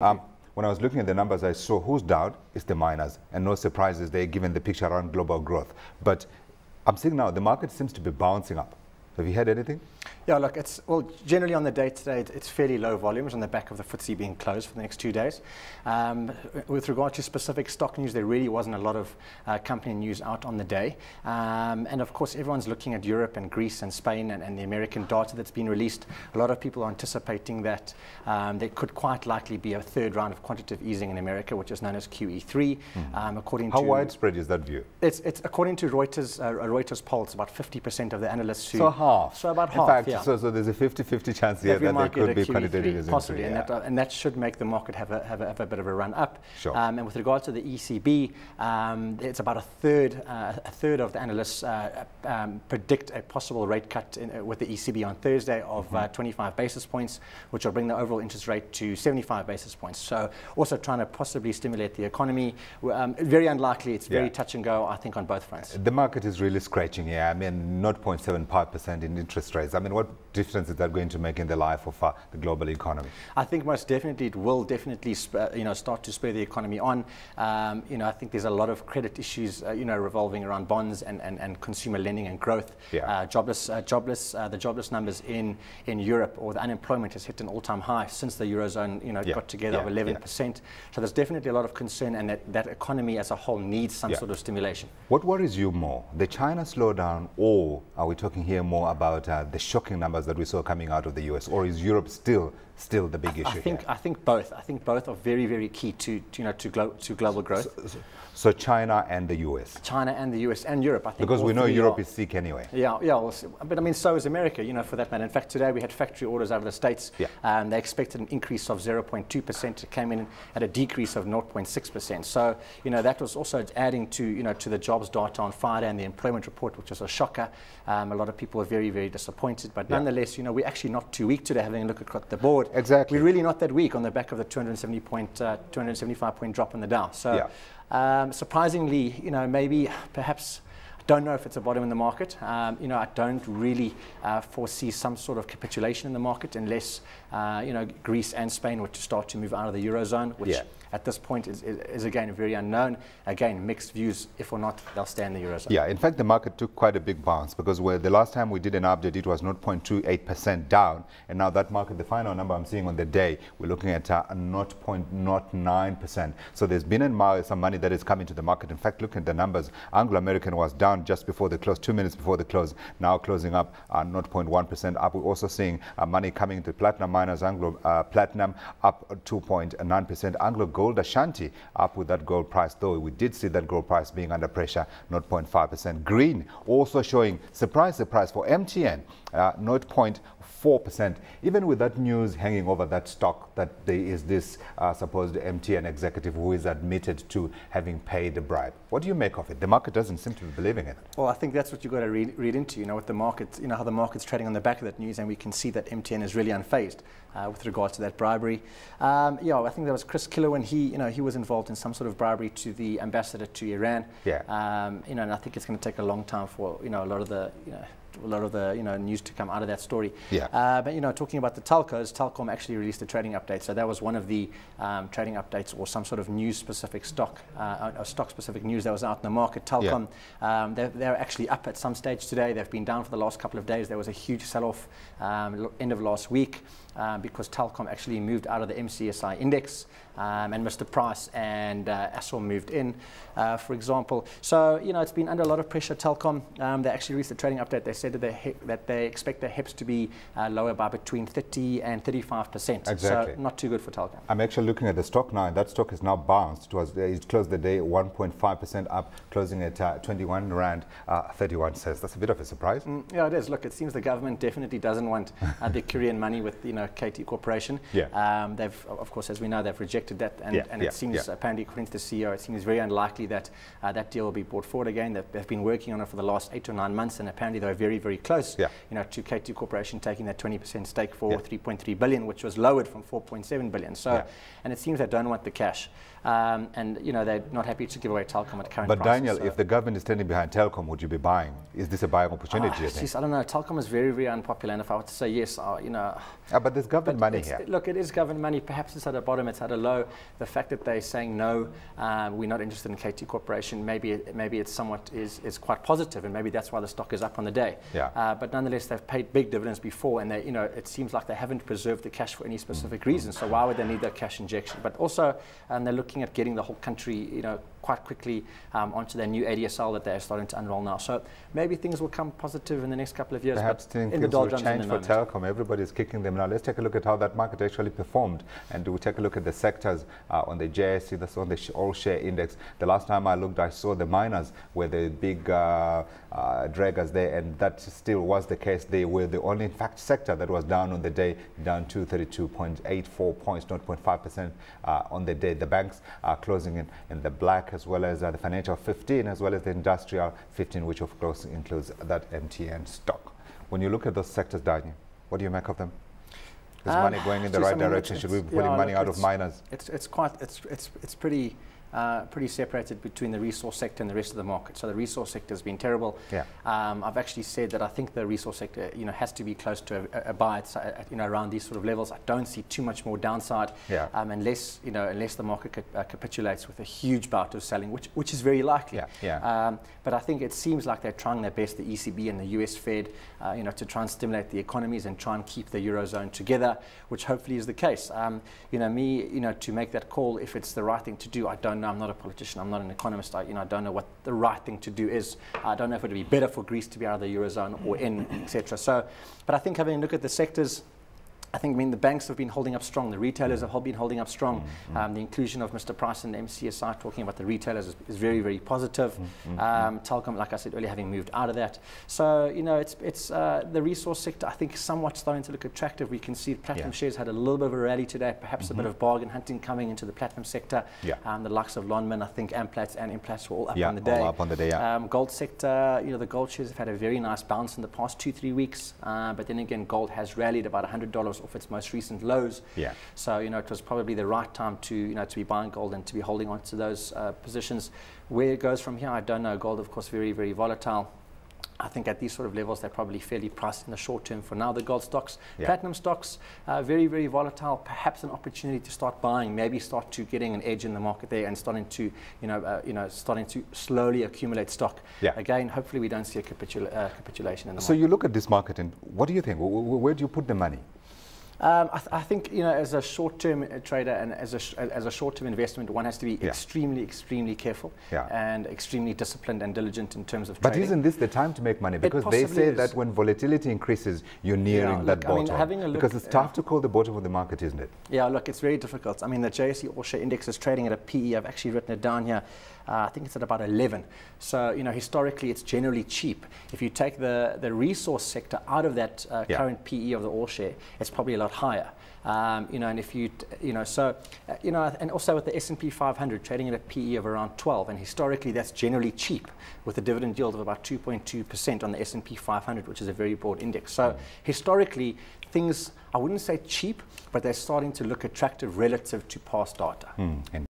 When I was looking at the numbers, I saw who's down is the miners, and no surprises there given the picture around global growth. But I'm seeing now the market seems to be bouncing up. Have you heard anything? Yeah, look, generally on the day today, it's fairly low volumes on the back of the FTSE being closed for the next 2 days. With regard to specific stock news, there really wasn't a lot of company news out on the day. And of course, everyone's looking at Europe and Greece and Spain and the American data that's been released. A lot of people are anticipating that there could quite likely be a third round of quantitative easing in America, which is known as QE3. How widespread is that view? It's according to Reuters poll, it's about 50% of the analysts who... So half. So about half. In fact, yeah. so there's a 50-50 chance here that there could be quantitative easing. Possibly, yeah. and that should make the market have a bit of a run up. Sure. And with regard to the ECB, it's about a third of the analysts predict a possible rate cut with the ECB on Thursday of 25 basis points, which will bring the overall interest rate to 75 basis points. So also trying to possibly stimulate the economy. Very unlikely. It's very touch and go, I think, on both fronts. The market is really scratching here. I mean, 0.75% in interest rates. I mean, what difference is that going to make in the life of the global economy? I think most definitely it will definitely start to spur the economy on. I think there's a lot of credit issues revolving around bonds and consumer lending and growth. Yeah. The jobless numbers in Europe, or the unemployment has hit an all-time high since the Eurozone got together of 11%. So there's definitely a lot of concern, and that economy as a whole needs some sort of stimulation. What worries you more, the China slowdown, or are we talking here more about the shocking numbers that we saw coming out of the US, or is Europe still the big issue? I think both. I think both are very, very key to global growth. So China and the US. China and the US and Europe, I think. Because we know Europe is sick anyway. Yeah. Well, but I mean, so is America, for that matter. In fact, today we had factory orders out of the States. Yeah. They expected an increase of 0.2%. It came in at a decrease of 0.6%. So, that was also adding to the jobs data on Friday and the employment report, which was a shocker. A lot of people were very, very disappointed. But nonetheless, we're actually not too weak today, having a look at the board. Exactly. We're really not that weak on the back of the 275 point drop in the Dow. So surprisingly, perhaps, I don't know if it's a bottom in the market. I don't really foresee some sort of capitulation in the market unless, Greece and Spain were to start to move out of the Eurozone, which at this point is again very unknown. Again, mixed views if or not they'll stay in the Eurozone. Yeah, in fact, the market took quite a big bounce because the last time we did an update, it was 0.28% down. And now that market, the final number I'm seeing on the day, we're looking at 0.09%. So there's been some money that is coming to the market. In fact, looking at the numbers, Anglo-American was down just before the close, 2 minutes before the close, now closing up 0.1% up. We're also seeing money coming into platinum miners, Anglo Platinum up 2.9%. Anglo Gold Ashanti up with that gold price, though we did see that gold price being under pressure, 0.5%. Green also showing, surprise for MTN, 0.4%. Even with that news hanging over that stock, that there is this supposed MTN executive who is admitted to having paid a bribe. What do you make of it? The market doesn't seem to be believing it. Well, I think that's what you've got to read into, with the market, how the market's trading on the back of that news, and we can see that MTN is really unfazed with regards to that bribery. I think there was Chris Killowen, he was involved in some sort of bribery to the ambassador to Iran. Yeah. And I think it's going to take a long time for, a lot of the, news to come out of that story. Yeah. But talking about the telcos, Telkom actually released a trading update. So that was one of the trading updates, or some sort of news-specific stock-specific news that was out in the market. Telkom, they're actually up at some stage today. They've been down for the last couple of days. There was a huge sell-off end of last week because Telkom actually moved out of the MCSI index, and Mr. Price and Assor moved in, for example. So, it's been under a lot of pressure, Telkom. They actually released a trading update. They said that they expect their HEPS to be lower by between 30 and 35%. Exactly. So not too good for Telkom. I'm actually looking at the stock now, and that stock is now bounced. It closed the day 1.5% up, closing at 21 Rand 31 cents. That's a bit of a surprise. Yeah, it is. Look, it seems the government definitely doesn't want the Korean money with, KT Corporation. Yeah. They've, of course, as we know, they've rejected that, and it seems, apparently, according to the CEO, it seems very unlikely that that deal will be brought forward again. They've been working on it for the last 8 or 9 months, and apparently they're very very, very close, yeah, to K2 Corporation taking that 20% stake for 3.3 billion, which was lowered from 4.7 billion. So, and it seems they don't want the cash. And they're not happy to give away Telkom at current prices. But Daniel, if the government is standing behind Telkom, would you be buying? Is this a buying opportunity? I don't know. Telkom is very, very unpopular, and if I were to say yes, but there's government money here. Look, it is government money. Perhaps it's at a bottom, it's at a low. The fact that they're saying no, we're not interested in K2 Corporation, maybe it's somewhat is quite positive, and maybe that's why the stock is up on the day. Yeah. But nonetheless, they've paid big dividends before, and they, it seems like they haven't preserved the cash for any specific reason. So why would they need that cash injection? But also, they're looking at getting the whole country, quite quickly onto their new ADSL that they're starting to unroll now. So maybe things will come positive in the next couple of years. Perhaps things will change for Telkom. Everybody's kicking them now. Let's take a look at how that market actually performed, and we'll take a look at the sectors on the JSE. That's on the all-share index. The last time I looked, I saw the miners were the big draggers there, and that still was the case. They were the only, in fact, sector that was down on the day, down 232.84 points, 0.5% on the day. The banks are closing in the black, as well as the financial 15, as well as the industrial 15, which of course includes that MTN stock. When you look at those sectors, Daniel, what do you make of them? Is money going in the right direction? Should we be putting money out of miners? It's pretty separated between the resource sector and the rest of the market. So the resource sector has been terrible. Yeah. I've actually said that I think the resource sector, has to be close to a buy at, around these sort of levels. I don't see too much more downside, unless the market capitulates with a huge bout of selling, which is very likely. But I think it seems like they're trying their best, the ECB and the US Fed, to try and stimulate the economies and try and keep the Eurozone together, which hopefully is the case. To make that call, if it's the right thing to do, I don't know. I'm not a politician. I'm not an economist. I don't know what the right thing to do is. I don't know if it would be better for Greece to be out of the Eurozone or in, etc. So, but I think having a look at the sectors, the banks have been holding up strong. The retailers have been holding up strong. The inclusion of Mr. Price and MCSI talking about the retailers is very, very positive. Telkom, like I said earlier, having moved out of that. So, it's the resource sector, I think, somewhat starting to look attractive. We can see platinum shares had a little bit of a rally today, perhaps a bit of bargain hunting coming into the platinum sector. The likes of Lonmin, I think, Amplats and Implats were all up on the day. All up on the day, gold sector, the gold shares have had a very nice bounce in the past 2-3 weeks. But then again, gold has rallied about $100 off its most recent lows. So it was probably the right time to to be buying gold and to be holding on to those positions. Where it goes from here, I don't know. Gold, of course, very, very volatile. I think at these sort of levels, they're probably fairly priced in the short term for now. The gold stocks, platinum stocks, very, very volatile. Perhaps an opportunity to start buying, maybe start to getting an edge in the market there and starting to, starting to slowly accumulate stock. Again, hopefully we don't see a capitulation in the market. So you look at this market, and what do you think? Where do you put the money? I think, as a short-term trader and as a short-term investment, one has to be extremely, extremely careful and extremely disciplined and diligent in terms of trading. But isn't this the time to make money? Because they say that when volatility increases, you're nearing that bottom. Because it's tough to call the bottom of the market, isn't it? Yeah, look, it's very difficult. The JSE All-Share Index is trading at a PE. I've actually written it down here. I think it's at about 11. So, historically, it's generally cheap. If you take the resource sector out of that current PE of the all-share, it's probably a lot higher. And if you, and also with the S&P 500 trading at a PE of around 12, and historically that's generally cheap, with a dividend yield of about 2.2% on the S&P 500, which is a very broad index. So historically, things, I wouldn't say cheap, but they're starting to look attractive relative to past data.